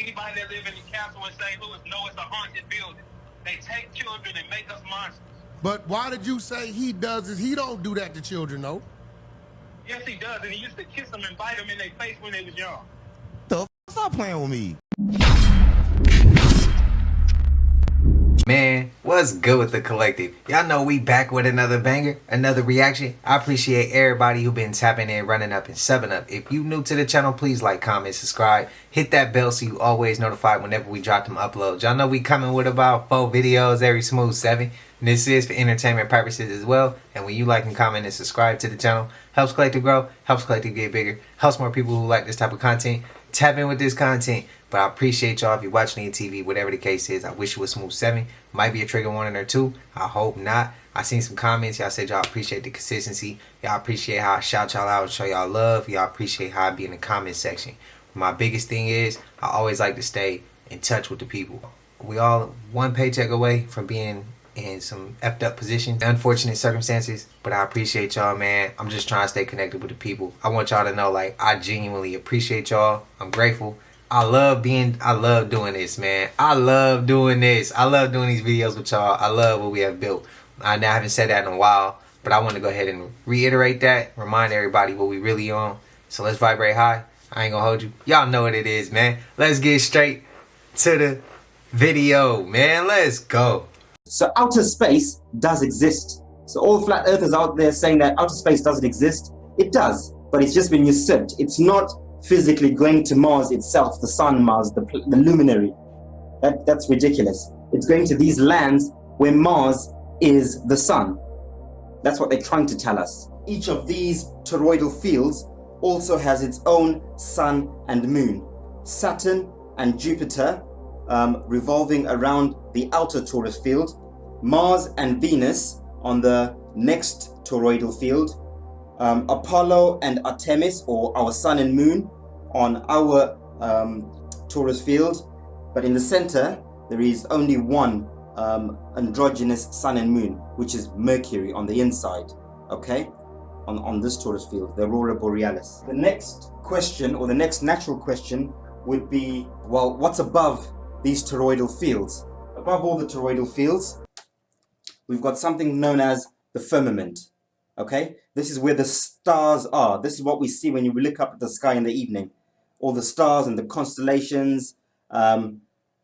Anybody that live in the castle in St. Louis know it's a haunted building. They take children and make us monsters. But why did you say he does this? He don't do that to children, though. Yes, he does, and he used to kiss them and bite them in their face when they was young. Stop playing with me. Man, what's good with the collective? Y'all know we back with another banger, another reaction. I appreciate everybody who been tapping in, running up, and subbing up. If you new to the channel, please like, comment, subscribe. Hit that bell so you always notified whenever we drop them uploads. Y'all know we coming with about 4 videos every smooth 7. And this is for entertainment purposes as well. And when you like and comment and subscribe to the channel, helps collective grow, helps collective get bigger, helps more people who like this type of content tap in with this content. But I appreciate y'all if you're watching on TV, whatever the case is. I wish it was smooth 7. Might be a trigger warning or 2. I hope not. I seen some comments. Y'all said y'all appreciate the consistency. Y'all appreciate how I shout y'all out and show y'all love. Y'all appreciate how I be in the comment section. My biggest thing is I always like to stay in touch with the people. We all one paycheck away from being in some effed up positions, unfortunate circumstances, but I appreciate y'all, man. I'm just trying to stay connected with the people. I want y'all to know, like, I genuinely appreciate y'all. I'm grateful. I love doing this, man. I love doing this. I love doing these videos with y'all. I love what we have built. I haven't said that in a while, but I want to go ahead and reiterate that, remind everybody what we really on. So let's vibrate high. I ain't gonna hold you. Y'all know what it is, man. Let's get straight to the video, man. Let's go. So outer space does exist. So all flat earthers out there saying that outer space doesn't exist, it does, but it's just been usurped. It's not physically going to Mars itself, the sun, Mars, the luminary. That's ridiculous. It's going to these lands where Mars is the sun. That's what they're trying to tell us. Each of these toroidal fields also has its own sun and moon. Saturn and Jupiter revolving around the outer torus field, Mars and Venus on the next toroidal field, Apollo and Artemis, or our sun and moon, on our torus field, but in the center there is only one androgynous sun and moon, which is Mercury on the inside, okay, on this torus field, the aurora borealis. The next question, or the next natural question, would be, well, what's above these toroidal fields? Above all the toroidal fields, we've got something known as the firmament. Okay, this is where the stars are. This is what we see when you look up at the sky in the evening. All the stars and the constellations.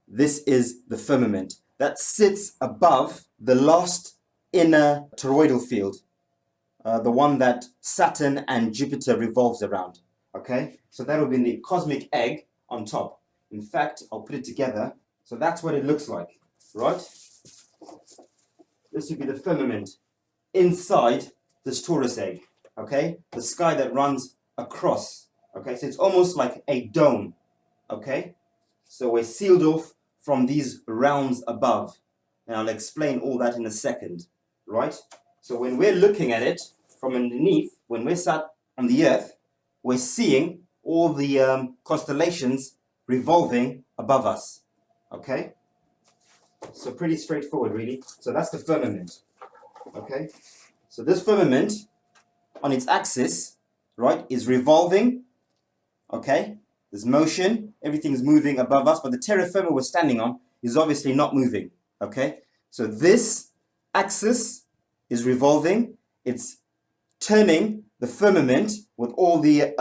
This is the firmament that sits above the last inner toroidal field, the one that Saturn and Jupiter revolves around. Okay, so that will be the cosmic egg on top. In fact, I'll put it together. So that's what it looks like, right? This would be the firmament inside this torus egg, okay? The sky that runs across, okay? So it's almost like a dome, okay? So we're sealed off from these realms above. And I'll explain all that in a second, right? So when we're looking at it from underneath, when we're sat on the earth, we're seeing all the constellations revolving above us, okay? So pretty straightforward, really. So that's the firmament, okay? So this firmament on its axis, right, is revolving, okay? There's motion, everything's moving above us, but the terra firma we're standing on is obviously not moving, okay? So this axis is revolving, it's turning the firmament with all the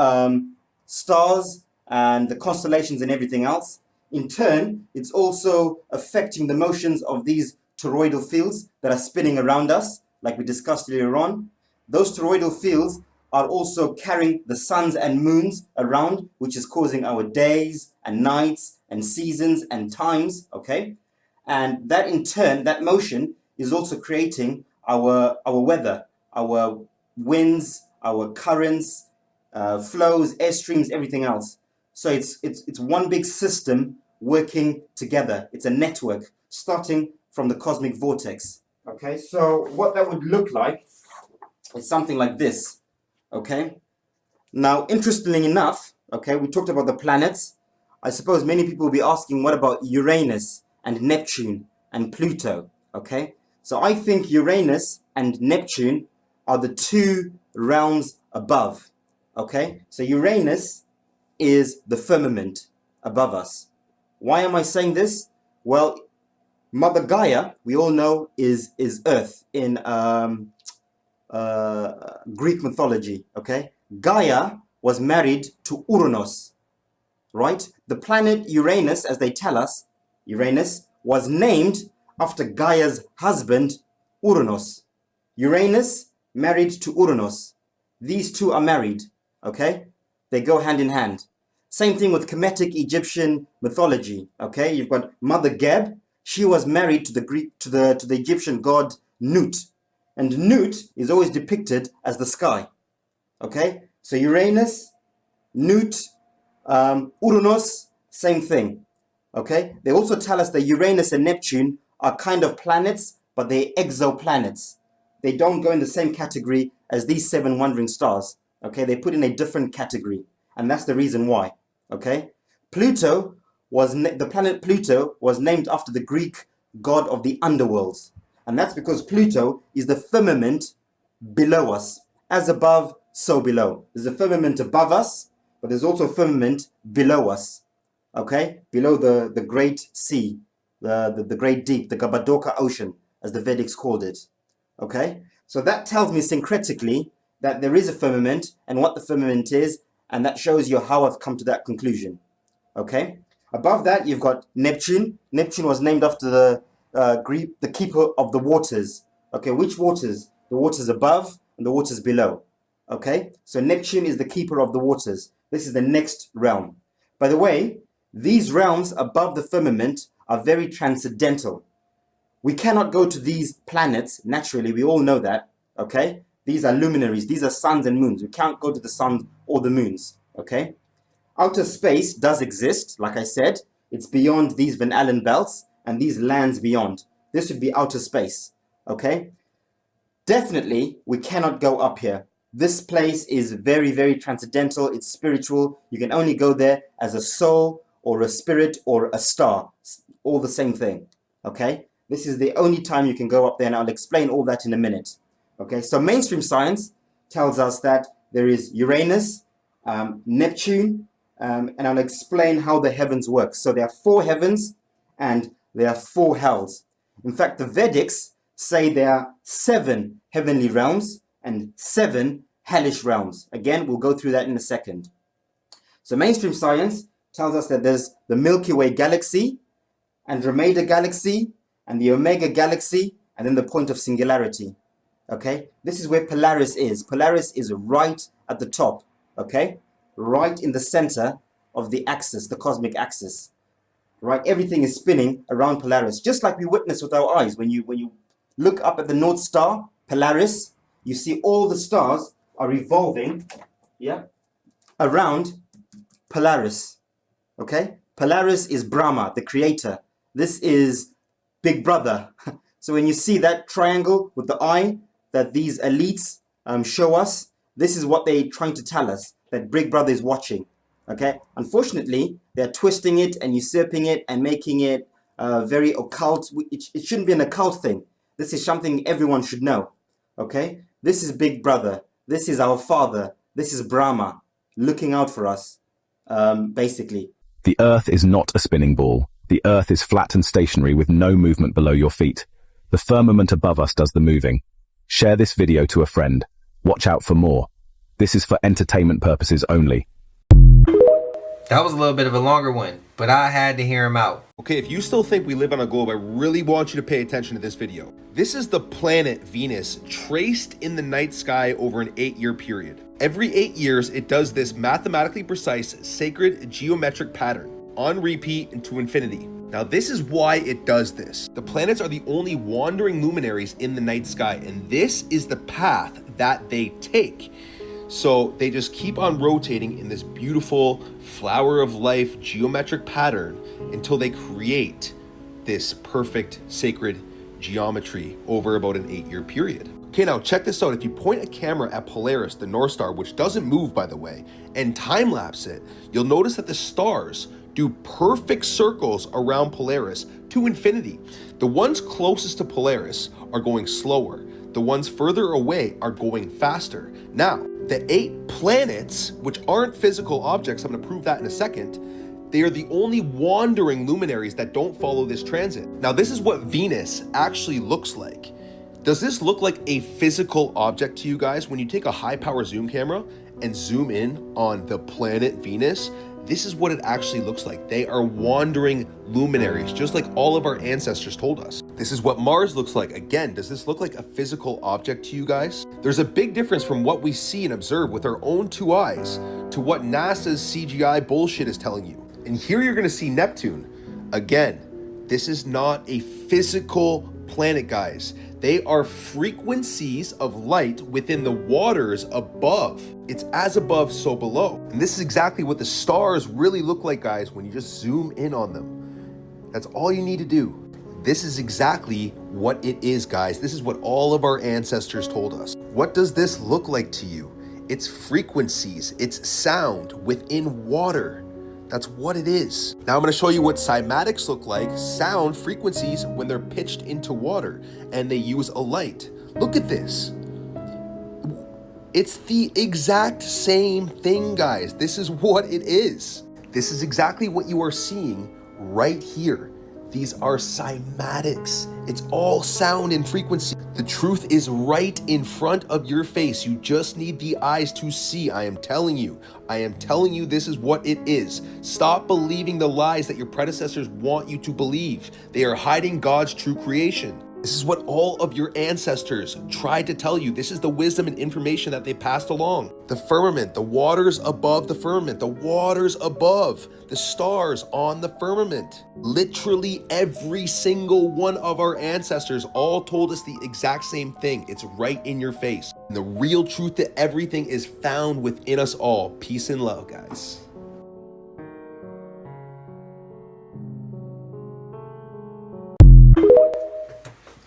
stars and the constellations and everything else. In turn, it's also affecting the motions of these toroidal fields that are spinning around us, like we discussed earlier on. Those toroidal fields are also carrying the suns and moons around, which is causing our days and nights and seasons and times, okay? And that in turn, that motion is also creating our weather, our winds, our currents, flows, airstreams, everything else. So it's one big system working together. It's a network starting from the cosmic vortex. Okay, so what that would look like is something like this. Okay, now interestingly enough, okay, we talked about the planets. I suppose many people will be asking, what about Uranus and Neptune and Pluto? Okay, so I think Uranus and Neptune are the 2 realms above. Okay, so Uranus is the firmament above us. Why am I saying this? Well, Mother Gaia, we all know, is Earth in Greek mythology, okay? Gaia was married to Uranus, right? The planet Uranus, as they tell us, Uranus, was named after Gaia's husband, Uranus. Uranus married to Uranus. These two are married, okay? They go hand in hand. Same thing with Kemetic Egyptian mythology, okay? You've got Mother Geb. She was married to the Egyptian god Nut. And Nut is always depicted as the sky, okay? So Uranus, Nut, Uranus, same thing, okay? They also tell us that Uranus and Neptune are kind of planets, but they're exoplanets. They don't go in the same category as these 7 wandering stars, okay? They put in a different category, and that's the reason why, okay? Pluto the planet Pluto was named after the Greek god of the underworlds, and that's because Pluto is the firmament below us. As above, so below. There's a firmament above us, but there's also a firmament below us, okay? Below the great sea, the great deep, the Gabadoka Ocean, as the Vedics called it, okay? So that tells me syncretically that there is a firmament and what the firmament is, and that shows you how I've come to that conclusion, okay? Above that, you've got Neptune. Neptune was named after the keeper of the waters, okay? Which waters? The waters above and the waters below, okay? So Neptune is the keeper of the waters. This is the next realm. By the way, these realms above the firmament are very transcendental. We cannot go to these planets naturally. We all know that, okay? These are luminaries. These are suns and moons. We can't go to the suns or the moons, okay? Outer space does exist, like I said. It's beyond these Van Allen belts and these lands beyond. This would be outer space, okay? Definitely, we cannot go up here. This place is very, very transcendental. It's spiritual. You can only go there as a soul or a spirit or a star. All the same thing, okay? This is the only time you can go up there, and I'll explain all that in a minute, okay? So mainstream science tells us that there is Uranus, Neptune, and I'll explain how the heavens work. So there are 4 heavens and there are 4 hells. In fact, the Vedics say there are 7 heavenly realms and 7 hellish realms. Again, we'll go through that in a second. So mainstream science tells us that there's the Milky Way galaxy, Andromeda galaxy, and the Omega galaxy, and then the point of singularity. Okay, this is where Polaris is. Polaris is right at the top, okay? Right in the center of the axis, the cosmic axis, right? Everything is spinning around Polaris, just like we witness with our eyes. When you look up at the North Star, Polaris, you see all the stars are revolving, yeah, around Polaris, okay? Polaris is Brahma, the creator. This is Big Brother. So when you see that triangle with the eye that these elites show us, this is what they're trying to tell us, that Big Brother is watching, okay? Unfortunately, they're twisting it and usurping it and making it very occult. It shouldn't be an occult thing. This is something everyone should know, okay? This is Big Brother. This is our father. This is Brahma looking out for us, basically. The Earth is not a spinning ball. The Earth is flat and stationary with no movement below your feet. The firmament above us does the moving. Share this video to a friend. Watch out for more. This is for entertainment purposes only. That was a little bit of a longer one, but I had to hear him out. Okay, if you still think we live on a globe, I really want you to pay attention to this video. This is the planet Venus traced in the night sky over an 8-year period. Every 8 years, it does this mathematically precise sacred geometric pattern on repeat into infinity. Now, this is why it does this. The planets are the only wandering luminaries in the night sky, and this is the path that they take. So they just keep on rotating in this beautiful flower of life geometric pattern until they create this perfect sacred geometry over about an 8-year period. Okay, now check this out. If you point a camera at Polaris, the North Star, which doesn't move by the way, and time lapse it, you'll notice that the stars do perfect circles around Polaris to infinity. The ones closest to Polaris are going slower. The ones further away are going faster. Now, the 8 planets, which aren't physical objects, I'm gonna prove that in a second, They are the only wandering luminaries that don't follow this transit. Now, this is what Venus actually looks like. Does this look like a physical object to you guys? When you take a high power zoom camera and zoom in on the planet Venus, this is what it actually looks like. They are wandering luminaries, just like all of our ancestors told us. This is what Mars looks like. Again, does this look like a physical object to you guys? There's a big difference from what we see and observe with our own two eyes to what NASA's CGI bullshit is telling you. And here you're gonna see Neptune. Again, this is not a physical planet, guys. They are frequencies of light within the waters above. It's as above, so below. And this is exactly what the stars really look like, guys, when you just zoom in on them. That's all you need to do. This is exactly what it is, guys. This is what all of our ancestors told us. What does this look like to you? It's frequencies, it's sound within water. That's what it is. Now I'm going to show you what cymatics look like, sound frequencies when they're pitched into water and they use a light. Look at this. It's the exact same thing, guys. This is what it is. This is exactly what you are seeing right here. These are cymatics. It's all sound and frequency. The truth is right in front of your face. You just need the eyes to see. I am telling you. I am telling you this is what it is. Stop believing the lies that your predecessors want you to believe. They are hiding God's true creation. This is what all of your ancestors tried to tell you. This is the wisdom and information that they passed along. The firmament, the waters above the firmament, the waters above, the stars on the firmament. Literally every single one of our ancestors all told us the exact same thing. It's right in your face. And the real truth to everything is found within us all. Peace and love, guys.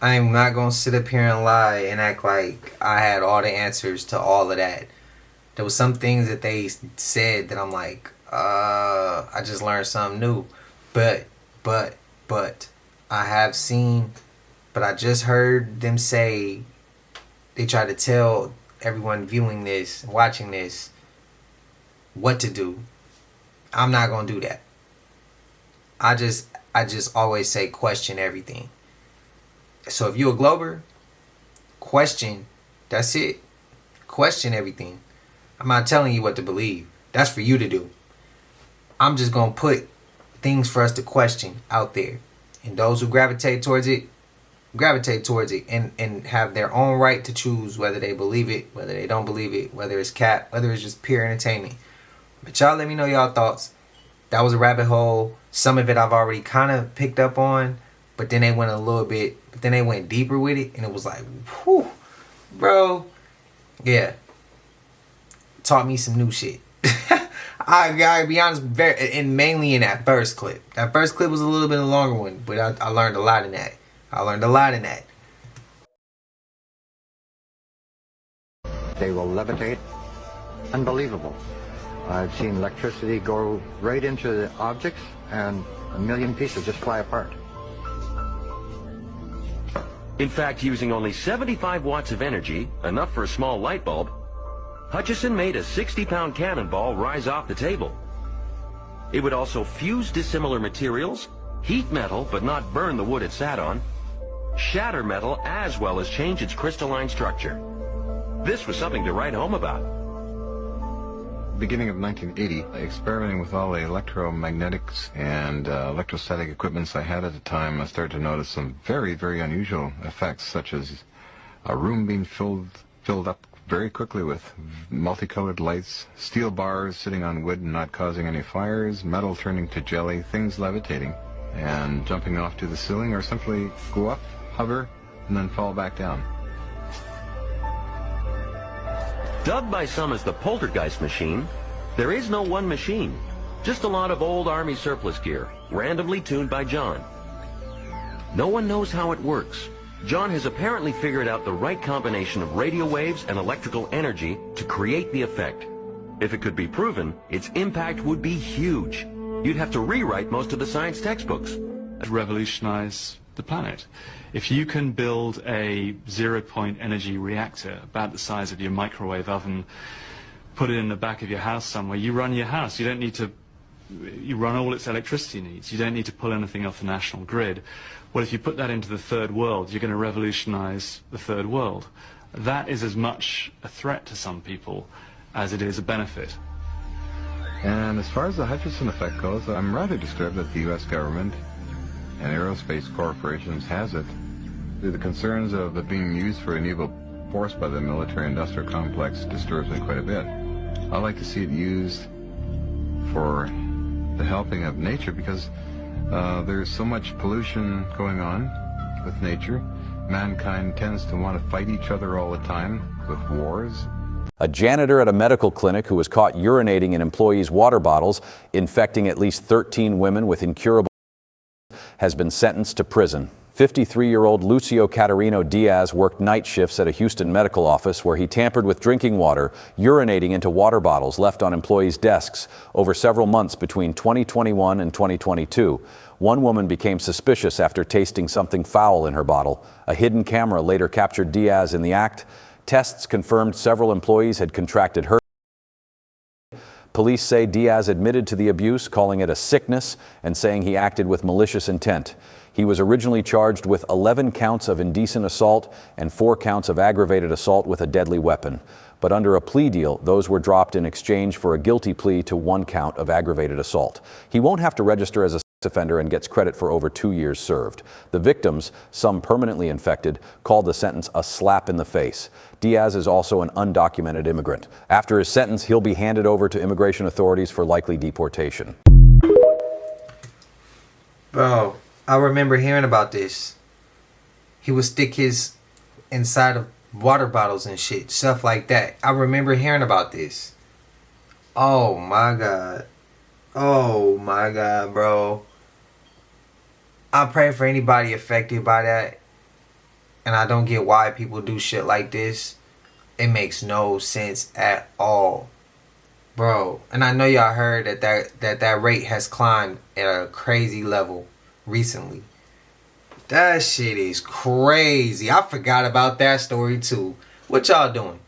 I am not gonna sit up here and lie and act like I had all the answers to all of that. There was some things that they said that I'm like, I just learned something new. But I have seen, but I just heard them say, they try to tell everyone viewing this, watching this, what to do. I'm not gonna do that. I just always say question everything. So if you're a Glober, question, that's it. Question everything. I'm not telling you what to believe. That's for you to do. I'm just going to put things for us to question out there. And those who gravitate towards it and have their own right to choose whether they believe it, whether they don't believe it, whether it's cap, whether it's just pure entertainment. But y'all let me know y'all thoughts. That was a rabbit hole. Some of it I've already kind of picked up on. But then they went a little bit, but then they went deeper with it, and it was like, whew, bro, yeah, taught me some new shit. I gotta be honest, and mainly in that first clip. That first clip was a little bit of a longer one, but I learned a lot in that. They will levitate. Unbelievable. I've seen electricity go right into the objects, and a million pieces just fly apart. In fact, using only 75 watts of energy, enough for a small light bulb, Hutchison made a 60-pound cannonball rise off the table. It would also fuse dissimilar materials, heat metal but not burn the wood it sat on, shatter metal as well as change its crystalline structure. This was something to write home about. Beginning of 1980, experimenting with all the electromagnetics and electrostatic equipments I had at the time, I started to notice some very, very unusual effects, such as a room being filled up very quickly with multicolored lights, steel bars sitting on wood and not causing any fires, metal turning to jelly, things levitating and jumping off to the ceiling, or simply go up, hover, and then fall back down. Dubbed by some as the poltergeist machine, there is no one machine, just a lot of old Army surplus gear, randomly tuned by John. No one knows how it works. John has apparently figured out the right combination of radio waves and electrical energy to create the effect. If it could be proven, its impact would be huge. You'd have to rewrite most of the science textbooks. Revolutionize the planet. If you can build a zero-point energy reactor about the size of your microwave oven, put it in the back of your house somewhere, you run your house. You don't need to you run all its electricity needs. You don't need to pull anything off the national grid. Well, if you put that into the third world, you're going to revolutionize the third world. That is as much a threat to some people as it is a benefit. And as far as the Hutchison Effect goes, I'm rather disturbed that the U.S. government and aerospace corporations has it. The concerns of it being used for an evil force by the military-industrial complex disturbs me quite a bit. I like to see it used for the helping of nature, because there's so much pollution going on with nature. Mankind tends to want to fight each other all the time with wars. A janitor at a medical clinic who was caught urinating in employees' water bottles, infecting at least 13 women with incurable has been sentenced to prison. 53-year-old Lucio Catarino Diaz worked night shifts at a Houston medical office where he tampered with drinking water, urinating into water bottles left on employees' desks over several months between 2021 and 2022. One woman became suspicious after tasting something foul in her bottle. A hidden camera later captured Diaz in the act. Tests confirmed several employees had contracted her. Police say Diaz admitted to the abuse, calling it a sickness and saying he acted with malicious intent. He was originally charged with 11 counts of indecent assault and 4 counts of aggravated assault with a deadly weapon. But under a plea deal, those were dropped in exchange for a guilty plea to 1 count of aggravated assault. He won't have to register as a sex offender and gets credit for over 2 years served. The victims, some permanently infected, called the sentence a slap in the face. Diaz is also an undocumented immigrant. After his sentence, he'll be handed over to immigration authorities for likely deportation. Bro, I remember hearing about this. He would stick his inside of water bottles and shit, stuff like that. I remember hearing about this. Oh my God. Oh my God, bro. I pray for anybody affected by that. And I don't get why people do shit like this. It makes no sense at all. Bro, and I know y'all heard that rate has climbed at a crazy level recently. That shit is crazy. I forgot about that story too. What y'all doing?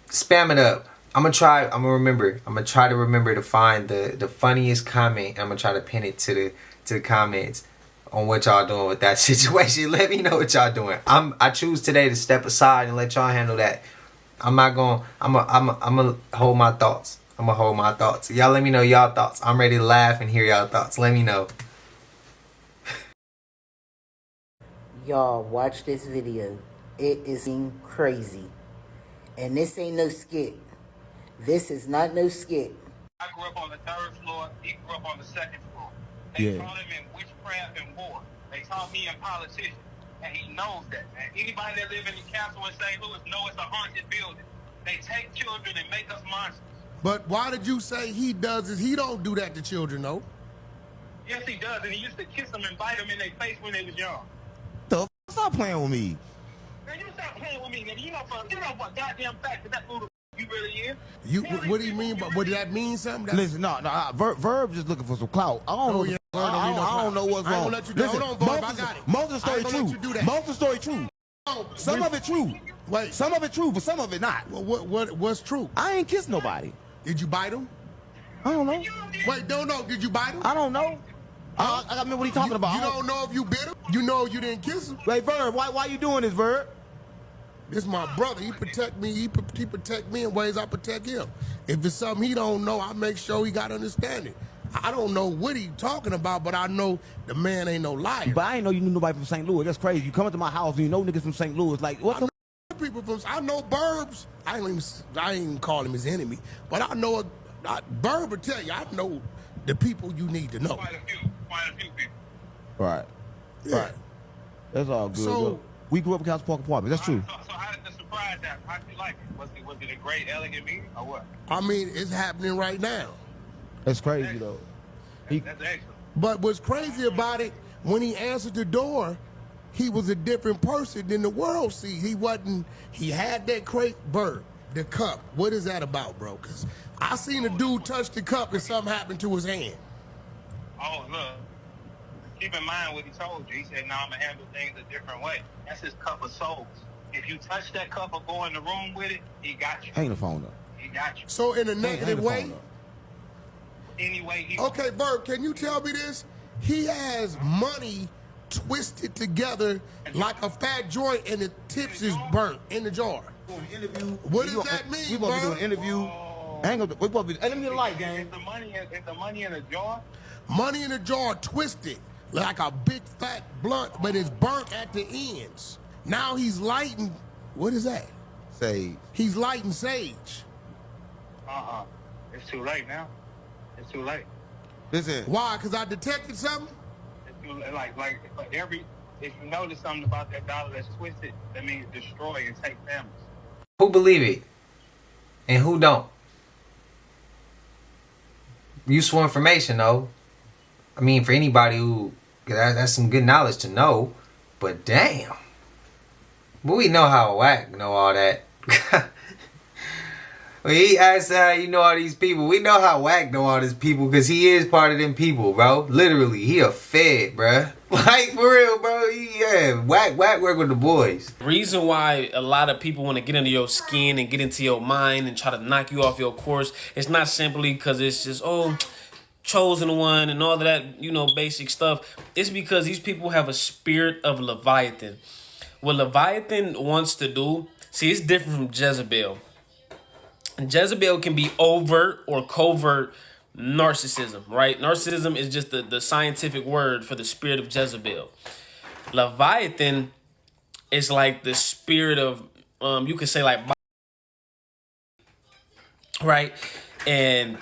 Spam it up. I'm gonna try to remember to find the funniest comment. I'm gonna try to pin it to the comments on what y'all doing with that situation. Let me know what y'all doing. I choose today to step aside and let y'all handle that. I'm gonna hold my thoughts. I'm gonna hold my thoughts. Y'all let me know y'all thoughts. I'm ready to laugh and hear y'all thoughts. Let me know. Y'all watch this video. It is crazy. And this ain't no skit. This is not no skit. I grew up on the 3rd floor. He grew up on the 2nd floor. They taught him in witchcraft and war. They taught me in politician. And he knows that. And anybody that live in the castle in St. Louis knows it's a haunted building. They take children and make us monsters. But why did you say he does this? He don't do that to children, though. Yes, he does. And he used to kiss them and bite them in their face when they was young. Stop playing with me. Man, you stop playing with me, nigga. You know what goddamn fact that fool you really is? What do you mean? But did that mean something? Listen, no, Verb just looking for some clout. I don't know what's wrong. Listen, most of the story true. Most of the story true. Some of it true. Wait, some of it true, but some of it not. What's true? I ain't kissed nobody. Did you bite him? I don't know. Wait, no. Did you bite him? I don't know. I gotta remember what he's talking about. You don't know if you bit him? You know you didn't kiss him? Wait, Verb, why you doing this, Verb? This my brother. He protect me. He protect me in ways I protect him. If it's something he don't know, I make sure he got understanding. I don't know what he talking about, but I know the man ain't no liar. But I ain't know you knew nobody from St. Louis. That's crazy. You come into my house and you know niggas from St. Louis. Like, what the people from? I know Burbs. I ain't even call him his enemy, but I know Burb will tell you. I know the people you need to know. Quite a few people. Right. Yeah. Right. That's all good. So we grew up in Council Park Apartments. That's true. So how did the surprise happen? How did you like it? Was it a great, elegant meeting or what? I mean, it's happening right now. That's crazy though. That's excellent. But what's crazy about it, when he answered the door, he was a different person than the world sees. He had that crate bird, the cup. What is that about, bro? Because I seen a dude touch the cup and something happened to his hand. Oh, look. Keep in mind what he told you. He said, no, I'm going to handle things a different way. That's his cup of souls. If you touch that cup or go in the room with it, he got you. Hang the phone up. He got you. So in a negative way? any way he Okay, Bert, can you tell me this? He has money twisted together like a fat joint and the tips is burnt in the jar. What does that mean, We supposed to be doing an interview. We supposed to be, let me the light, gang. Is the money in a jar? Money in a jar twisted like a big fat blunt, but it's burnt at the ends. Now he's lighting, what is that? Sage. He's lighting sage. It's too late now. It's too late. Listen. Why? Because I detected something? It's too late. Like if you notice something about that dollar that's twisted, that means destroy and take families. Who believe it and who don't? Useful information though. I mean, for anybody who, that's some good knowledge to know. But damn, but we know how whack know all that. When he asked how you know all these people, we know how whack know all these people because he is part of them people, bro. Literally, he a fed, bro. Like, for real, bro. Whack work with the boys. The reason why a lot of people want to get into your skin and get into your mind and try to knock you off your course, it's not simply because it's just, chosen one and all of that, basic stuff. It's because these people have a spirit of Leviathan. What Leviathan wants to do, see, it's different from Jezebel. Jezebel can be overt or covert narcissism, right? Narcissism is just the scientific word for the spirit of Jezebel. Leviathan is like the spirit of, you could say like, right? And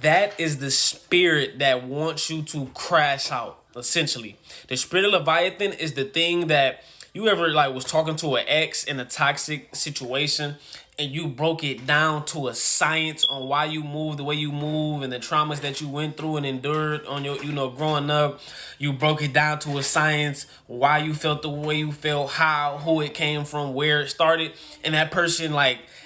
that is the spirit that wants you to crash out, essentially. The spirit of Leviathan is the thing that you ever was talking to an ex in a toxic situation and you broke it down to a science on why you move the way you move and the traumas that you went through and endured on your, growing up. You broke it down to a science, why you felt the way you felt, how, who it came from, where it started. And that person,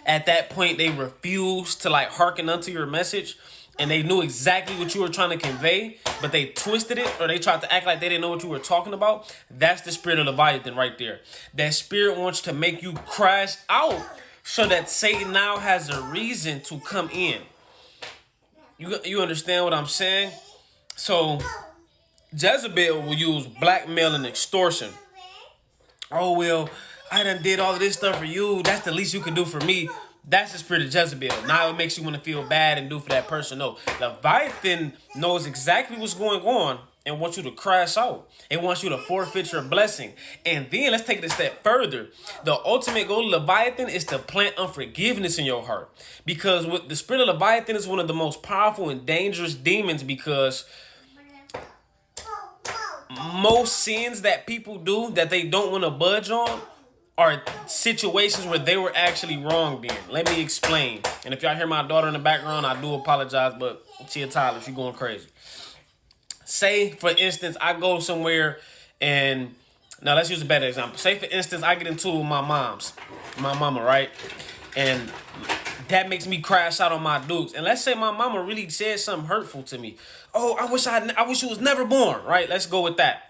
at that point, they refused to hearken unto your message. And they knew exactly what you were trying to convey, but they twisted it or they tried to act like they didn't know what you were talking about. That's the spirit of Leviathan right there. That spirit wants to make you crash out so that Satan now has a reason to come in. You understand what I'm saying? So Jezebel will use blackmail and extortion. Oh, well, I done did all of this stuff for you. That's the least you can do for me. That's the spirit of Jezebel. Now it makes you want to feel bad and do for that person. No, Leviathan knows exactly what's going on and wants you to crash out. It wants you to forfeit your blessing. And then let's take it a step further. The ultimate goal of Leviathan is to plant unforgiveness in your heart. Because with the spirit of Leviathan is one of the most powerful and dangerous demons, because most sins that people do that they don't want to budge on are situations where they were actually wronged in. Let me explain. And if y'all hear my daughter in the background, I do apologize, but she a toddler, she going crazy. Say, for instance, I go somewhere and, now let's use a better example. Say, for instance, I get into my mama, right? And that makes me crash out on my dukes. And let's say my mama really said something hurtful to me. Oh, I wish you was never born, right? Let's go with that.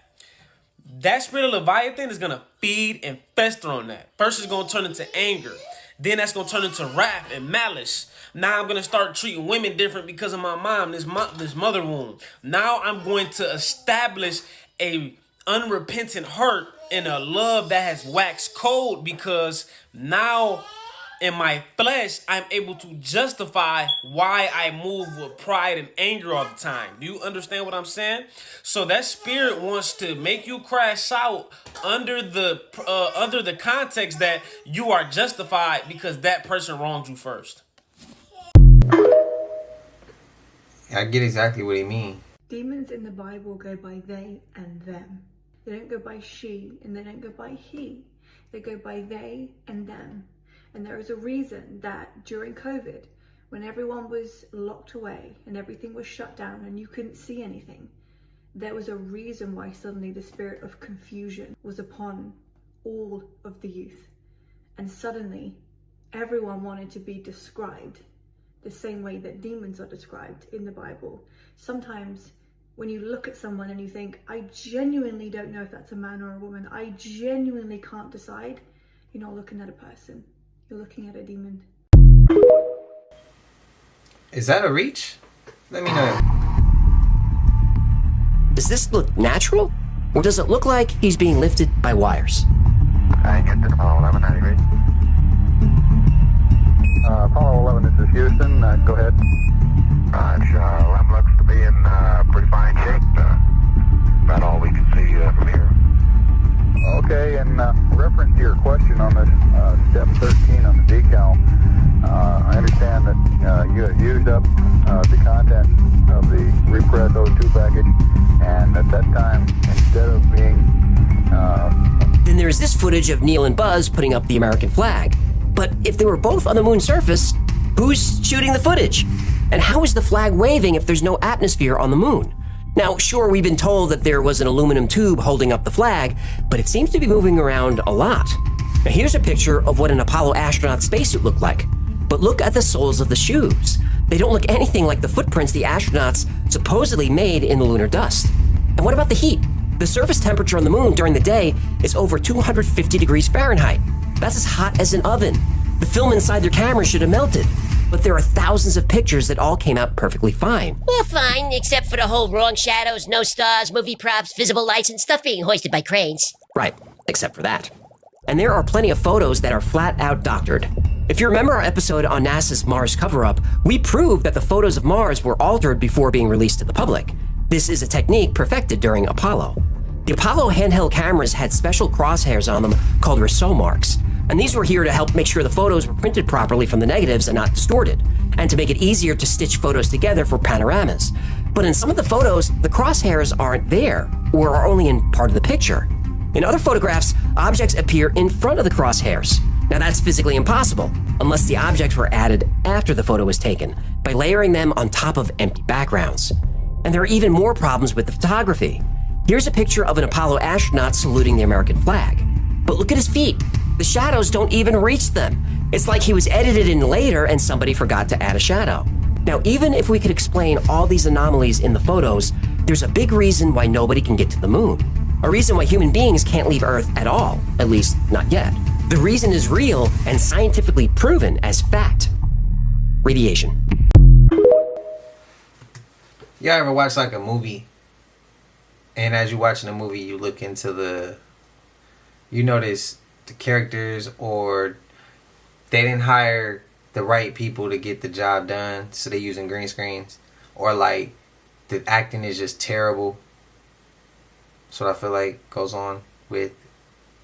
That spirit of Leviathan is going to feed and fester on that. First, it's going to turn into anger. Then that's going to turn into wrath and malice. Now I'm going to start treating women different because of my mom, this mother wound. Now I'm going to establish a unrepentant heart and a love that has waxed cold, because now in my flesh, I'm able to justify why I move with pride and anger all the time. Do you understand what I'm saying? So that spirit wants to make you crash out under the context that you are justified because that person wronged you first. I get exactly what he means. Demons in the Bible go by they and them. They don't go by she and they don't go by he. They go by they and them. And there is a reason that during COVID, when everyone was locked away and everything was shut down and you couldn't see anything, there was a reason why suddenly the spirit of confusion was upon all of the youth. And suddenly, everyone wanted to be described the same way that demons are described in the Bible. Sometimes when you look at someone and you think, I genuinely don't know if that's a man or a woman, I genuinely can't decide, you're not looking at a person. You're looking at a demon. Is that a reach? Let me know. Does this look natural? Or does it look like he's being lifted by wires? I get to Apollo 11, I agree. Apollo 11, this is Houston. Go ahead. LEM looks to be in pretty fine shape. About all we can see from here. Okay, in reference to your question on this step 13 on the decal, I understand that you have used up the content of the repressed O2 package, and at that time, instead of being... Then there's this footage of Neil and Buzz putting up the American flag. But if they were both on the moon's surface, who's shooting the footage? And how is the flag waving if there's no atmosphere on the moon? Now, sure, we've been told that there was an aluminum tube holding up the flag, but it seems to be moving around a lot. Now, here's a picture of what an Apollo astronaut spacesuit looked like. But look at the soles of the shoes. They don't look anything like the footprints the astronauts supposedly made in the lunar dust. And what about the heat? The surface temperature on the moon during the day is over 250 degrees Fahrenheit. That's as hot as an oven. The film inside their camera should have melted. But there are thousands of pictures that all came out perfectly fine. Well, fine, except for the whole wrong shadows, no stars, movie props, visible lights, and stuff being hoisted by cranes. Right, except for that. And there are plenty of photos that are flat out doctored. If you remember our episode on NASA's Mars cover-up, we proved that the photos of Mars were altered before being released to the public. This is a technique perfected during Apollo. The Apollo handheld cameras had special crosshairs on them called Rousseau marks. And these were here to help make sure the photos were printed properly from the negatives and not distorted, and to make it easier to stitch photos together for panoramas. But in some of the photos, the crosshairs aren't there, or are only in part of the picture. In other photographs, objects appear in front of the crosshairs. Now that's physically impossible, unless the objects were added after the photo was taken, by layering them on top of empty backgrounds. And there are even more problems with the photography. Here's a picture of an Apollo astronaut saluting the American flag. But look at his feet. The shadows don't even reach them. It's like he was edited in later and somebody forgot to add a shadow. Now, even if we could explain all these anomalies in the photos, there's a big reason why nobody can get to the moon. A reason why human beings can't leave Earth at all, at least not yet. The reason is real and scientifically proven as fact. Radiation. Y'all ever watch like a movie, and as you're watching the movie, you look into you notice the characters, or they didn't hire the right people to get the job done, so they're using green screens, or like the acting is just terrible. That's what I feel like goes on with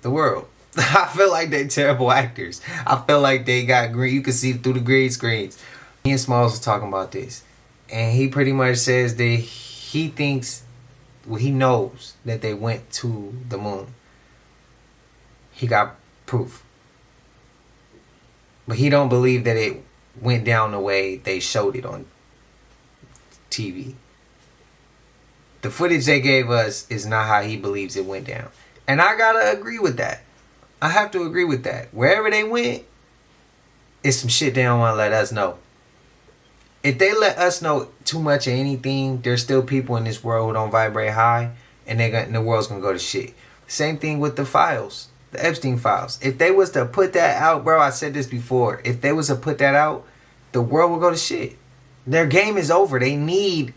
the world. I feel like they're terrible actors. I feel like they got green. You can see through the green screens. Ian Smalls was talking about this, and he pretty much says that he thinks, well, he knows that they went to the moon. He got proof, but he don't believe that it went down the way they showed it on TV. The footage they gave us is not how he believes it went down, and I gotta agree with that. I have to agree with that. Wherever they went, it's some shit they don't want to let us know. If they let us know too much of anything, there's still people in this world who don't vibrate high, and the world's gonna go to shit. Same thing with the files. The Epstein files. If they was to put that out, bro, I said this before. If they was to put that out, the world will go to shit. Their game is over. They need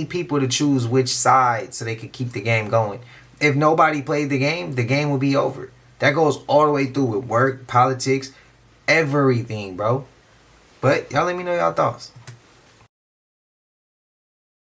people to choose which side so they could keep the game going. If nobody played the game will be over. That goes all the way through with work, politics, everything, bro. But y'all let me know y'all thoughts.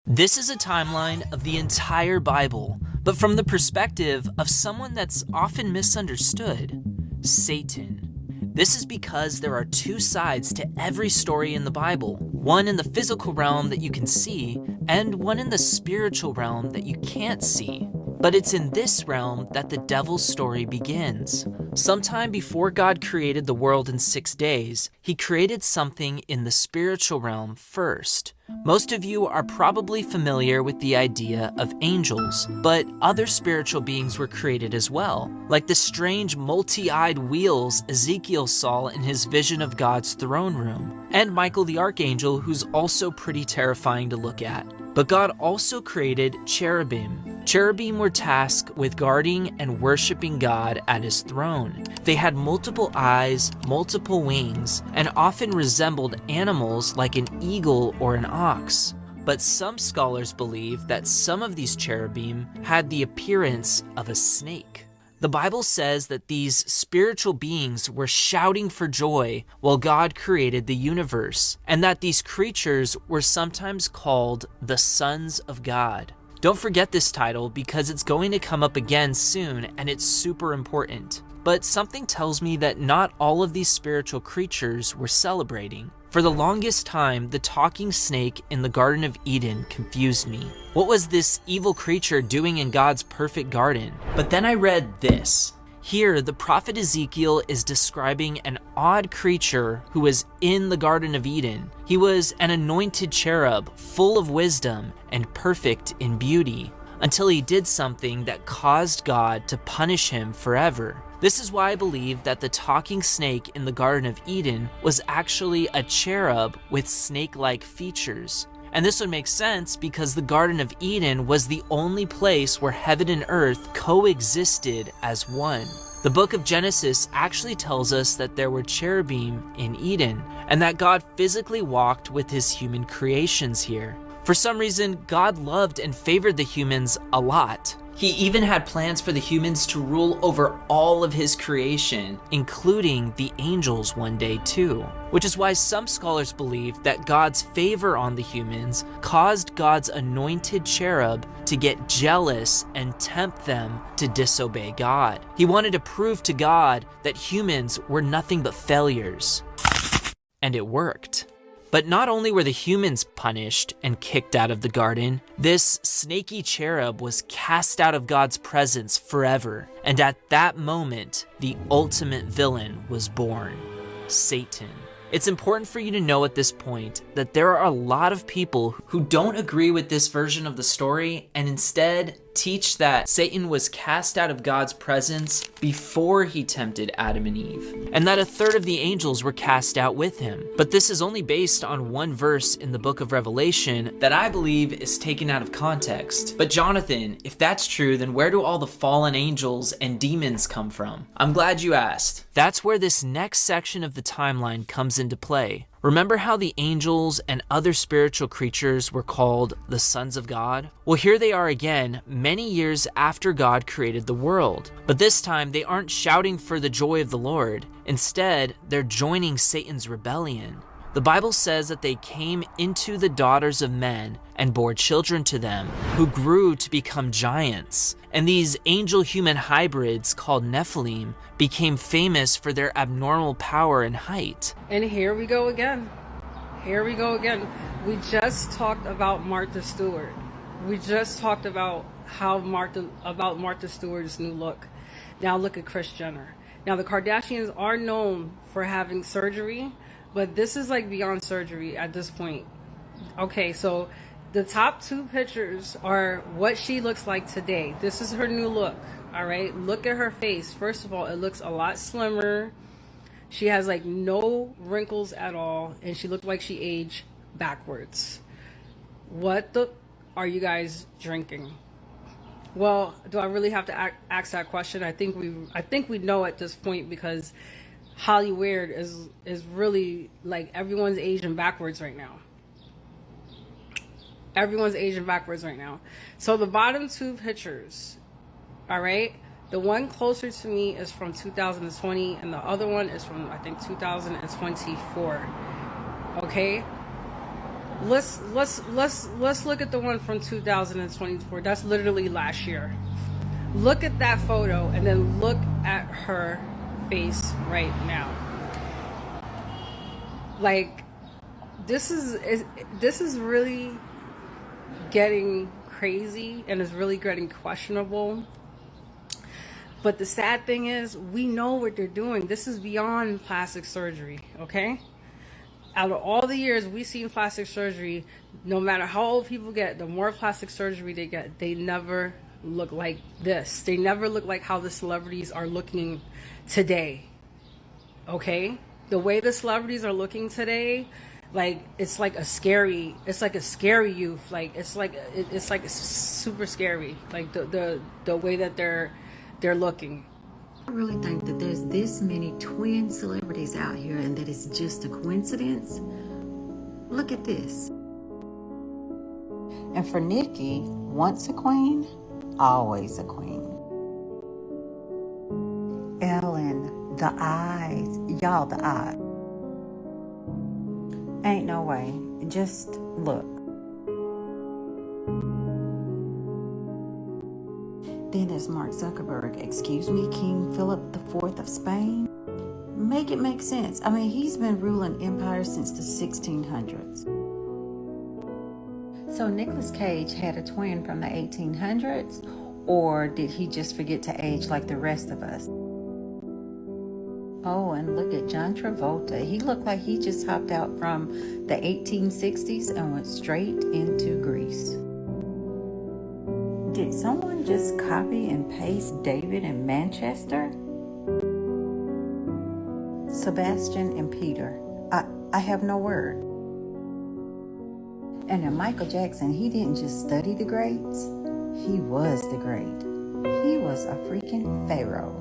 This is a timeline of the entire Bible, but from the perspective of someone that's often misunderstood, Satan. This is because there are two sides to every story in the Bible, one in the physical realm that you can see, and one in the spiritual realm that you can't see. But it's in this realm that the devil's story begins. Sometime before God created the world in 6 days, he created something in the spiritual realm first. Most of you are probably familiar with the idea of angels, but other spiritual beings were created as well, like the strange multi-eyed wheels Ezekiel saw in his vision of God's throne room, and Michael the Archangel, who's also pretty terrifying to look at. But God also created cherubim. Cherubim were tasked with guarding and worshiping God at his throne. They had multiple eyes, multiple wings, and often resembled animals like an eagle or an ox. but some scholars believe that some of these cherubim had the appearance of a snake. The Bible says that these spiritual beings were shouting for joy while God created the universe, and that these creatures were sometimes called the sons of God. Don't forget this title because it's going to come up again soon and it's super important. But something tells me that not all of these spiritual creatures were celebrating. For the longest time, the talking snake in the Garden of Eden confused me. What was this evil creature doing in God's perfect garden? But then I read this. Here, the prophet Ezekiel is describing an odd creature who was in the Garden of Eden. He was an anointed cherub, full of wisdom and perfect in beauty, until he did something that caused God to punish him forever. This is why I believe that the talking snake in the Garden of Eden was actually a cherub with snake-like features. And this would make sense because the Garden of Eden was the only place where heaven and earth coexisted as one. The book of Genesis actually tells us that there were cherubim in Eden, and that God physically walked with his human creations here. For some reason, God loved and favored the humans a lot. He even had plans for the humans to rule over all of his creation, including the angels one day too. Which is why some scholars believe that God's favor on the humans caused God's anointed cherub to get jealous and tempt them to disobey God. He wanted to prove to God that humans were nothing but failures. And it worked. But not only were the humans punished and kicked out of the garden, this snaky cherub was cast out of God's presence forever. And at that moment, the ultimate villain was born, Satan. It's important for you to know at this point that there are a lot of people who don't agree with this version of the story and instead teach that Satan was cast out of God's presence before he tempted Adam and Eve, and that a third of the angels were cast out with him. But this is only based on one verse in the book of Revelation that I believe is taken out of context. But Jonathan, if that's true, then where do all the fallen angels and demons come from? I'm glad you asked. That's where this next section of the timeline comes into play. Remember how the angels and other spiritual creatures were called the sons of God? Well, here they are again, many years after God created the world. But this time, they aren't shouting for the joy of the Lord. Instead, they're joining Satan's rebellion. The Bible says that they came into the daughters of men and bore children to them, who grew to become giants. And these angel-human hybrids called Nephilim became famous for their abnormal power and height. And here we go again. Here we go again. We just talked about Martha Stewart. We just talked about Martha Stewart's new look. Now look at Kris Jenner. Now the Kardashians are known for having surgery, but this is like beyond surgery at this point. Okay, so the top two pictures are what she looks like today. This is her new look, all right? Look at her face. First of all, it looks a lot slimmer. She has like no wrinkles at all, and she looked like she aged backwards. What the are you guys drinking? Well, do I really have to ask that question? I think we know at this point, because Hollywood is really like everyone's aging backwards right now. Everyone's aging backwards right now. So the bottom two pictures, all right, the one closer to me is from 2020 and the other one is from, I think, 2024. Okay, let's look at the one from 2024. That's literally last year. Look at that photo and then look at her face right now. Like, this is really getting crazy and is really getting questionable. But the sad thing is, we know what they're doing. This is beyond plastic surgery, okay? Out of all the years we've seen plastic surgery, no matter how old people get, the more plastic surgery they get, they never look like this. They never look like how the celebrities are looking today, okay? The way the celebrities are looking today, like it's like a scary youth. Like it's like super scary. Like the way that they're looking. I really think that there's this many twin celebrities out here and that it's just a coincidence. Look at this. And for Nikki, once a queen, always a queen. Ellen, the eyes. Y'all, the eyes. Ain't no way. Just look. Then there's Mark Zuckerberg. Excuse me, King Philip IV of Spain? Make it make sense. I mean, he's been ruling empires since the 1600s. So Nicolas Cage had a twin from the 1800s, or did he just forget to age like the rest of us? Oh, and look at John Travolta. He looked like he just hopped out from the 1860s and went straight into Greece. Did someone just copy and paste David in Manchester? Sebastian and Peter. I have no word. And then Michael Jackson, he didn't just study the greats. He was the great. He was a freaking pharaoh.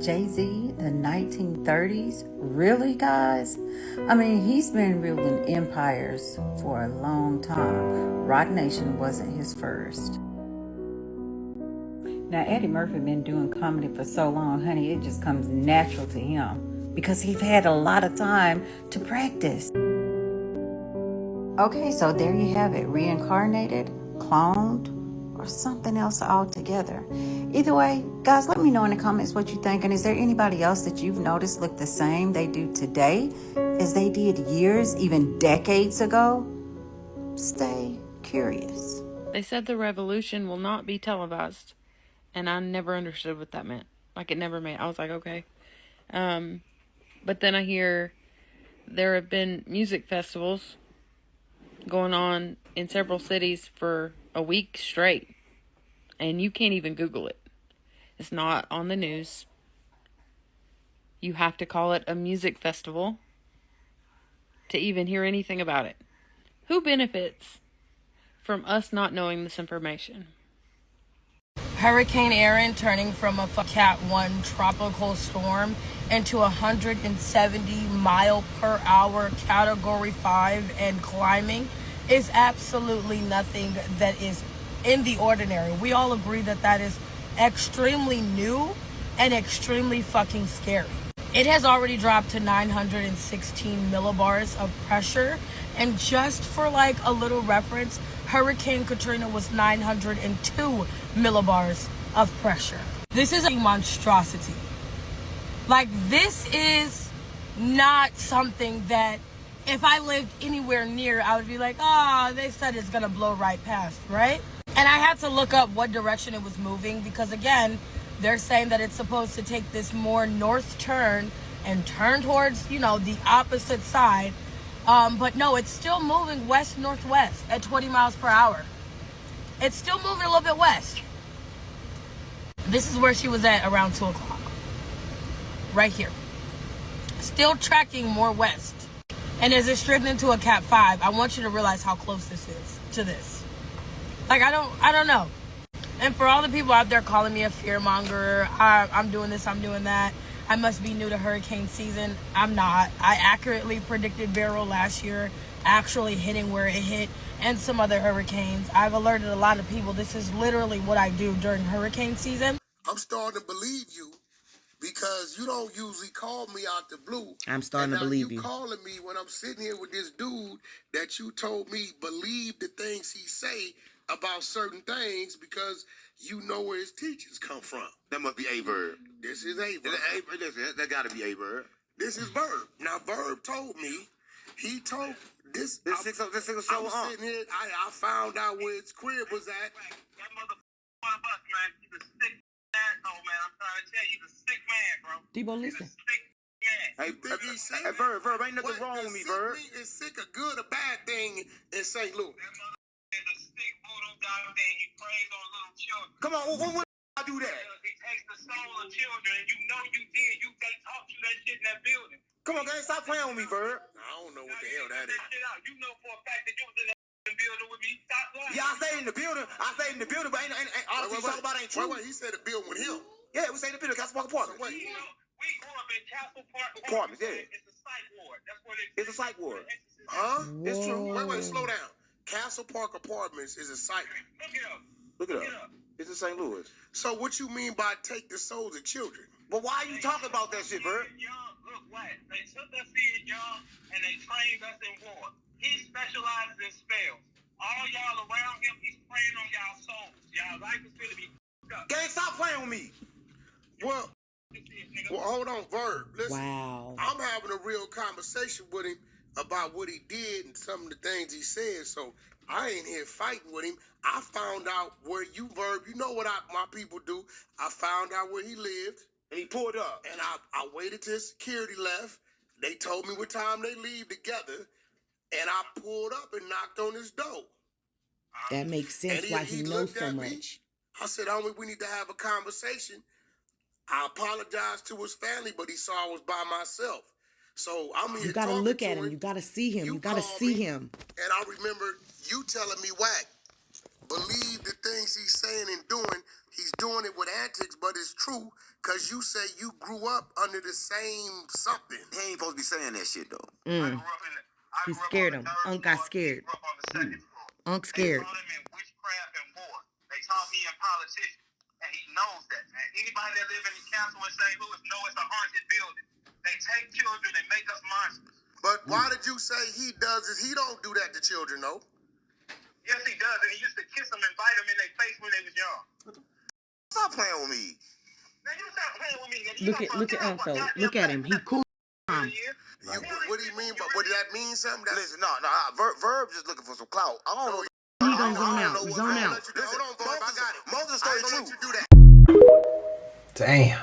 Jay-Z, the 1930s? Really, guys? I mean, he's been ruling empires for a long time. Rock Nation wasn't his first. Now, Eddie Murphy been doing comedy for so long, honey, it just comes natural to him because he's had a lot of time to practice. Okay, so there you have it. Reincarnated, cloned, or something else altogether. Either way, guys, let me know in the comments what you think. And is there anybody else that you've noticed look the same they do today as they did years, even decades ago? Stay curious. They said the revolution will not be televised. And I never understood what that meant. Like, it never made. I was like, okay. But then I hear there have been music festivals going on in several cities for a week straight. And you can't even Google it. It's not on the news. You have to call it a music festival to even hear anything about it. Who benefits from us not knowing this information? Hurricane Erin turning from a Cat 1 tropical storm into 170 mile per hour Category 5 and climbing is absolutely nothing that is in the ordinary. We all agree that that is extremely new and extremely fucking scary. It has already dropped to 916 millibars of pressure, and just for like a little reference, Hurricane Katrina was 902 millibars of pressure. This is a monstrosity. Like, this is not something that if I lived anywhere near, I would be like, oh, they said it's gonna blow right past, right? And I had to look up what direction it was moving because, again, they're saying that it's supposed to take this more north turn and turn towards, you know, the opposite side. But no, it's still moving west-northwest at 20 miles per hour. It's still moving a little bit west. This is where she was at around 2 o'clock. Right here. Still tracking more west. And as it's drifting into a Cat 5, I want you to realize how close this is to this. Like, I don't know. And for all the people out there calling me a fearmonger, I'm doing this, I'm doing that, I must be new to hurricane season. I'm not. I accurately predicted Beryl last year, actually hitting where it hit, and some other hurricanes. I've alerted a lot of people. This is literally what I do during hurricane season. I'm starting to believe you because you don't usually call me out the blue. I'm starting to believe you. Calling me when I'm sitting here with this dude that you told me believe the things he say about certain things because you know where his teachings come from. That must be a verb. This is a verb. That gotta be a verb. This is verb. Now, Verb told me, he told this. I'm sitting here, I found out where his crib was at. That motherfucker one of us, man. He's a sick asshole, man. I'm trying to tell you, he's a sick man, bro. Debo, listen. Hey, Verb, ain't nothing wrong with me, Verb. Is sick a good or bad thing in St. Louis? That motherfucker is a sick voodoo doctor, and he preys on little children. Come on, when I do that? He takes the soul of children, and you know you did. They taught you that shit in that building. Come on, guys, stop playing with me, Verb. I don't know what the hell that is. You know for a fact that you was in that building with me. Stop lying. Yeah, I stayed in the building. but ain't all the things talk about ain't true. Wait, he said the building with him. Yeah, we stayed in the building, Castle Park Apartments. We grew up in Castle Park Apartments, yeah. It's a psych ward. That's what it is. It's a psych ward. Huh? It's true. Wait, slow down. Castle Park Apartments is a site. Look it up. It's in St. Louis. So what you mean by take the souls of children? But why are you talking about that shit, Bert? Look, what? They took us in young and they trained us in war. He specializes in spells. All y'all around him, he's preying on y'all souls. Y'all life is going to be up. Gang, stop playing with me. Well, hold on, Verb. Listen, wow. I'm having a real conversation with him about what he did and some of the things he said. So I ain't here fighting with him. I found out where you, Verb, you know what my people do. I found out where he lived. And he pulled up. And I waited till security left. They told me what time they leave together. And I pulled up and knocked on his door. That makes sense why he knows so much. I said, homie, we need to have a conversation. I apologized to his family, but he saw I was by myself. So I'm here. You gotta look at him. You gotta see him. You gotta see him. And I remember you telling me, Wack, believe the things he's saying and doing. He's doing it with antics, but it's true because you say you grew up under the same something. He ain't supposed to be saying that shit, though. He scared him. Unc got scared. Unc scared. They taught him in witchcraft and war. They taught me in politics, and he knows that. And anybody that live in the castle in St. Louis know it's a haunted building. They take children and make us monsters. But why did you say he does this? He don't do that to children, though. Yes, he does. And he used to kiss them and bite them in their face when they was young. Stop playing with me. Man, you stop playing with me. Look at Unc though. Look at him. He cool. What do you mean? But what did that mean? Something? Listen, no. Verb just looking for some clout. I don't know. He gonna zone out. Zone out. Hold on, Verb. I got it. Most of the story true. do that. Damn.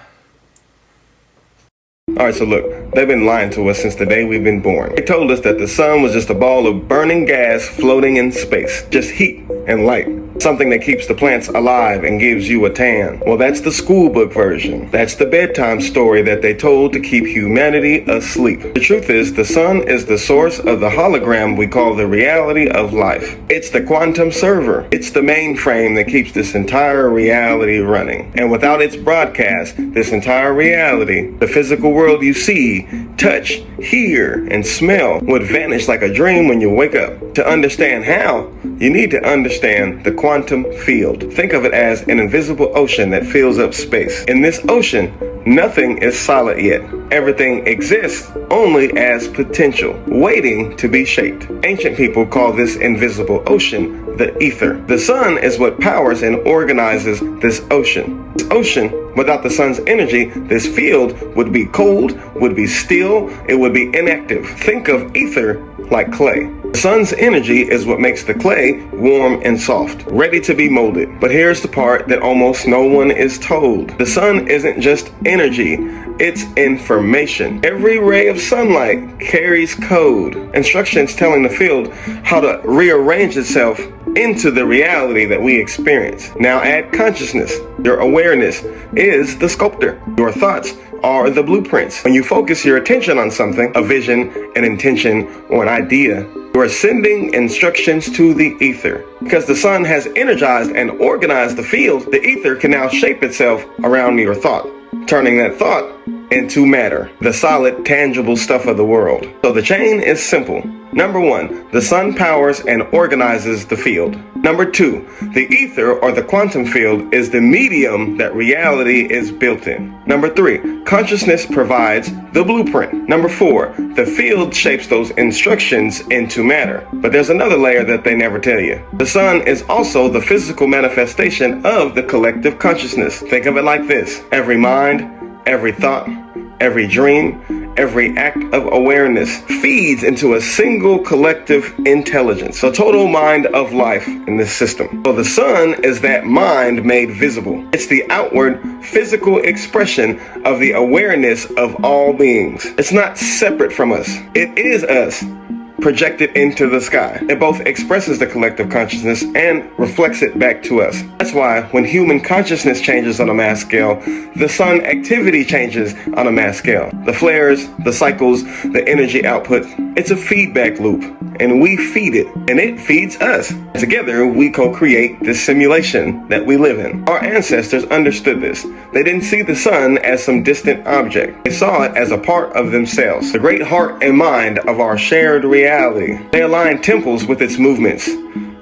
Alright, so look, they've been lying to us since the day we've been born. They told us that the sun was just a ball of burning gas floating in space. Just heat and light. Something that keeps the plants alive and gives you a tan. Well, that's the schoolbook version. That's the bedtime story that they told to keep humanity asleep. The truth is, the sun is the source of the hologram we call the reality of life. It's the quantum server. It's the mainframe that keeps this entire reality running. And without its broadcast, this entire reality, the physical world you see, touch, hear, and smell would vanish like a dream when you wake up. To understand how, you need to understand the quantum field. Think of it as an invisible ocean that fills up space. In this ocean, nothing is solid yet. Everything exists only as potential, waiting to be shaped. Ancient people call this invisible ocean the ether. The sun is what powers and organizes this ocean. This ocean, without the sun's energy, this field would be cold, would be still, it would be inactive. Think of ether like clay. The sun's energy is what makes the clay warm and soft, ready to be molded. But here's the part that almost no one is told. The sun isn't just energy, it's information. Every ray of sunlight carries code, instructions telling the field how to rearrange itself into the reality that we experience. Now add consciousness. Your awareness is the sculptor. Your thoughts are the blueprints. When you focus your attention on something, a vision, an intention, or an idea, you are sending instructions to the ether. Because the sun has energized and organized the field, the ether can now shape itself around your thought, turning that thought into matter, the solid, tangible stuff of the world. So the chain is simple. Number 1, the sun powers and organizes the field. Number 2, the ether or the quantum field is the medium that reality is built in. Number 3, consciousness provides the blueprint. Number 4, the field shapes those instructions into matter. But there's another layer that they never tell you. The sun is also the physical manifestation of the collective consciousness. Think of it like this. Every mind, every thought, every dream, every act of awareness feeds into a single collective intelligence, the total mind of life in this system. So the sun is that mind made visible. It's the outward physical expression of the awareness of all beings. It's not separate from us. It is us, projected into the sky. It both expresses the collective consciousness and reflects it back to us. That's why when human consciousness changes on a mass scale, the sun activity changes on a mass scale. The flares, the cycles, the energy output, it's a feedback loop, and we feed it, and it feeds us. Together, we co-create this simulation that we live in. Our ancestors understood this. They didn't see the sun as some distant object. They saw it as a part of themselves, the great heart and mind of our shared reality. reality. They align temples with its movements.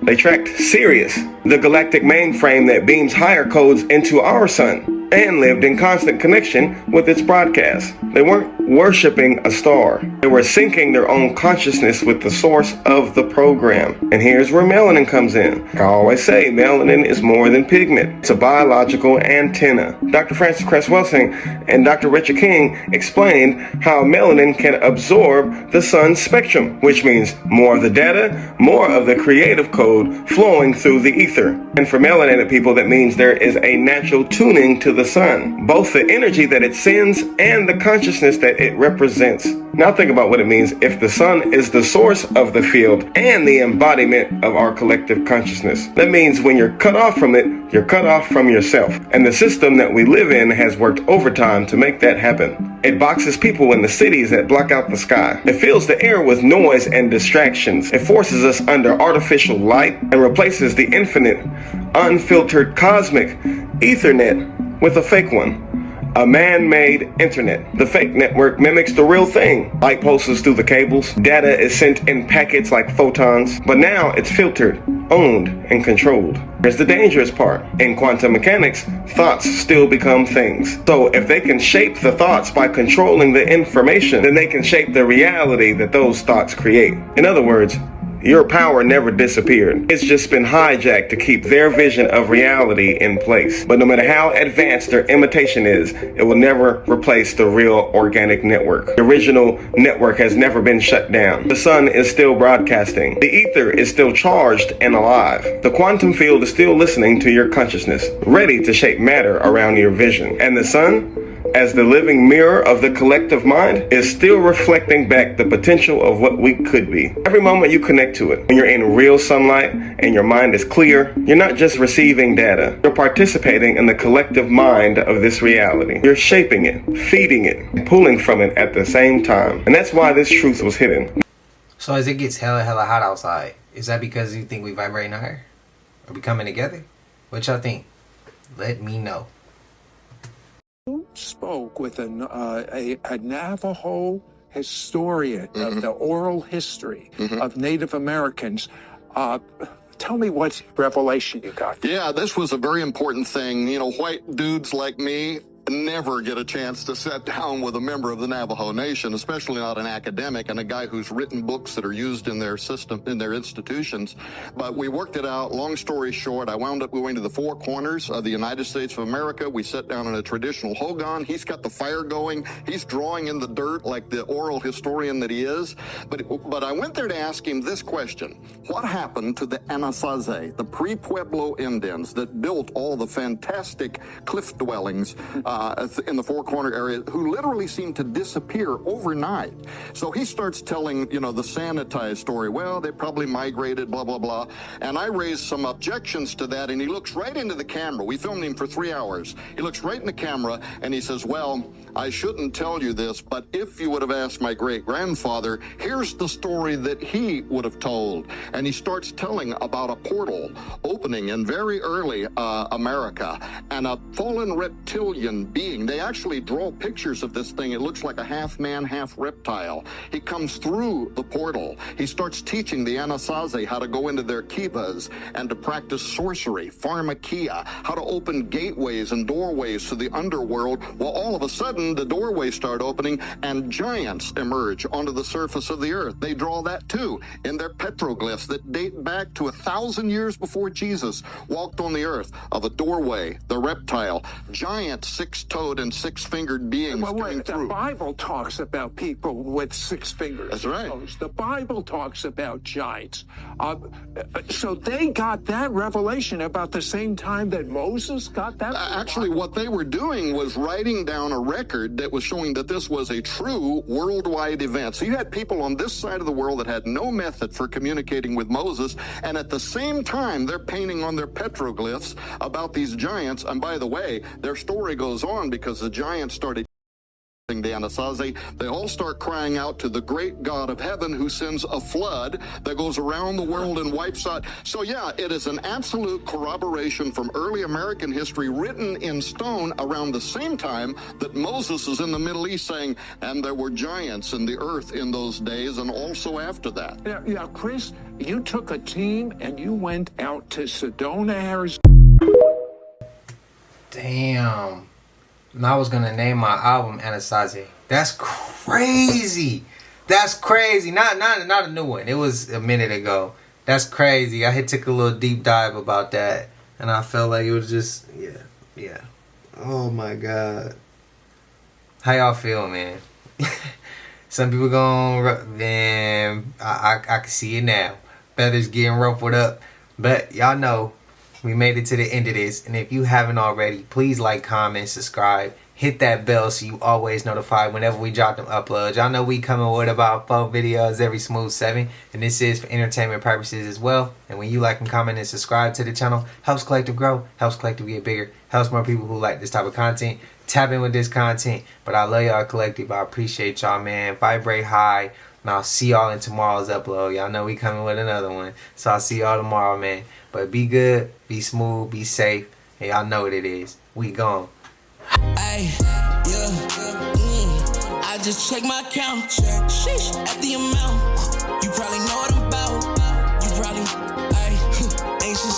They tracked Sirius, the galactic mainframe that beams higher codes into our sun, and lived in constant connection with its broadcast. They weren't worshiping a star. They were syncing their own consciousness with the source of the program. And here's where melanin comes in. I always say melanin is more than pigment. It's a biological antenna. Dr. Francis Cress Welsing and Dr. Richard King explained how melanin can absorb the sun's spectrum, which means more of the data, more of the creative code flowing through the ether. And for melanated people, that means there is a natural tuning to the sun, both the energy that it sends and the consciousness that it represents. Now think about what it means if the sun is the source of the field and the embodiment of our collective consciousness. That means when you're cut off from it, you're cut off from yourself. And the system that we live in has worked overtime to make that happen. It boxes people in the cities that block out the sky. It fills the air with noise and distractions. It forces us under artificial light and replaces the infinite, unfiltered cosmic Ethernet with a fake one. A man-made internet. The fake network mimics the real thing. Light pulses through the cables. Data is sent in packets like photons. But now it's filtered, owned, and controlled. Here's the dangerous part. In quantum mechanics, thoughts still become things. So if they can shape the thoughts by controlling the information, then they can shape the reality that those thoughts create. In other words, your power never disappeared. It's just been hijacked to keep their vision of reality in place. But no matter how advanced their imitation is, it will never replace the real organic network. The original network has never been shut down. The sun is still broadcasting. The ether is still charged and alive. The quantum field is still listening to your consciousness, ready to shape matter around your vision. And the sun, as the living mirror of the collective mind, is still reflecting back the potential of what we could be. Every moment you connect to it, when you're in real sunlight and your mind is clear, you're not just receiving data, you're participating in the collective mind of this reality. You're shaping it, feeding it, and pulling from it at the same time. And that's why this truth was hidden. So as it gets hella hot outside, is that because you think we vibrating higher? Are we coming together? What y'all think? Let me know. Spoke with a Navajo historian of the oral history of Native Americans. Tell me what revelation you got. Yeah, this was a very important thing. You know, white dudes like me never get a chance to sit down with a member of the Navajo Nation, especially not an academic and a guy who's written books that are used in their system, in their institutions. But we worked it out. Long story short, I wound up going to the four corners of the United States of America. We sat down in a traditional hogan. He's got the fire going. He's drawing in the dirt like the oral historian that he is. But I went there to ask him this question. What happened to the Anasazi, the pre-Pueblo Indians that built all the fantastic cliff dwellings in the Four Corner area, who literally seemed to disappear overnight? So he starts telling, you know, the sanitized story. Well, they probably migrated, blah, blah, blah. And I raised some objections to that, and he looks right into the camera. We filmed him for 3 hours. He looks right in the camera, and he says, well, I shouldn't tell you this, but if you would have asked my great-grandfather, here's the story that he would have told. And he starts telling about a portal opening in very early America, and a fallen reptilian being. They actually draw pictures of this thing. It looks like a half man, half reptile. He comes through the portal. He starts teaching the Anasazi how to go into their kivas and to practice sorcery, pharmakia, how to open gateways and doorways to the underworld. Well, all of a sudden, the doorways start opening and giants emerge onto the surface of the earth. They draw that too in their petroglyphs that date back to 1,000 years before Jesus walked on the earth, of a doorway, the reptile, giant six-toed and six-fingered beings coming through. The Bible talks about people with 6 fingers. That's right. The Bible talks about giants. So they got that revelation about the same time that Moses got that? Actually, what they were doing was writing down a record that was showing that this was a true worldwide event. So you had people on this side of the world that had no method for communicating with Moses, and at the same time, they're painting on their petroglyphs about these giants. And by the way, their story goes on because the giants started the Anasazi, they all start crying out to the great God of heaven who sends a flood that goes around the world and wipes out. So yeah, it is an absolute corroboration from early American history written in stone around the same time that Moses is in the Middle East saying, and there were giants in the earth in those days and also after that. Yeah, Chris, you took a team and you went out to Sedona, Arizona. Damn. And I was gonna name my album Anasazi. That's crazy. That's crazy. Not a new one. It was a minute ago. That's crazy. I had took a little deep dive about that, and I felt like it was just yeah. Oh my God. How y'all feel, man? Some people going, man. I can see it now. Feathers getting ruffled up, but y'all know. We made it to the end of this, and if you haven't already, please like, comment, subscribe, hit that bell so you always notified whenever we drop them uploads. Y'all know we coming with about 4 videos every smooth 7, and this is for entertainment purposes as well. And when you like and comment and subscribe to the channel, helps Collective grow, helps Collective get bigger, helps more people who like this type of content tap in with this content. But I love y'all, Collective. I appreciate y'all, man. Vibrate high, and I'll see y'all in tomorrow's upload. Y'all know we coming with another one, so I'll see y'all tomorrow, man. But be good, be smooth, be safe, and y'all know what it is. We gone. Ay, yeah, I just check my account. Sheesh, at the amount. You probably know it.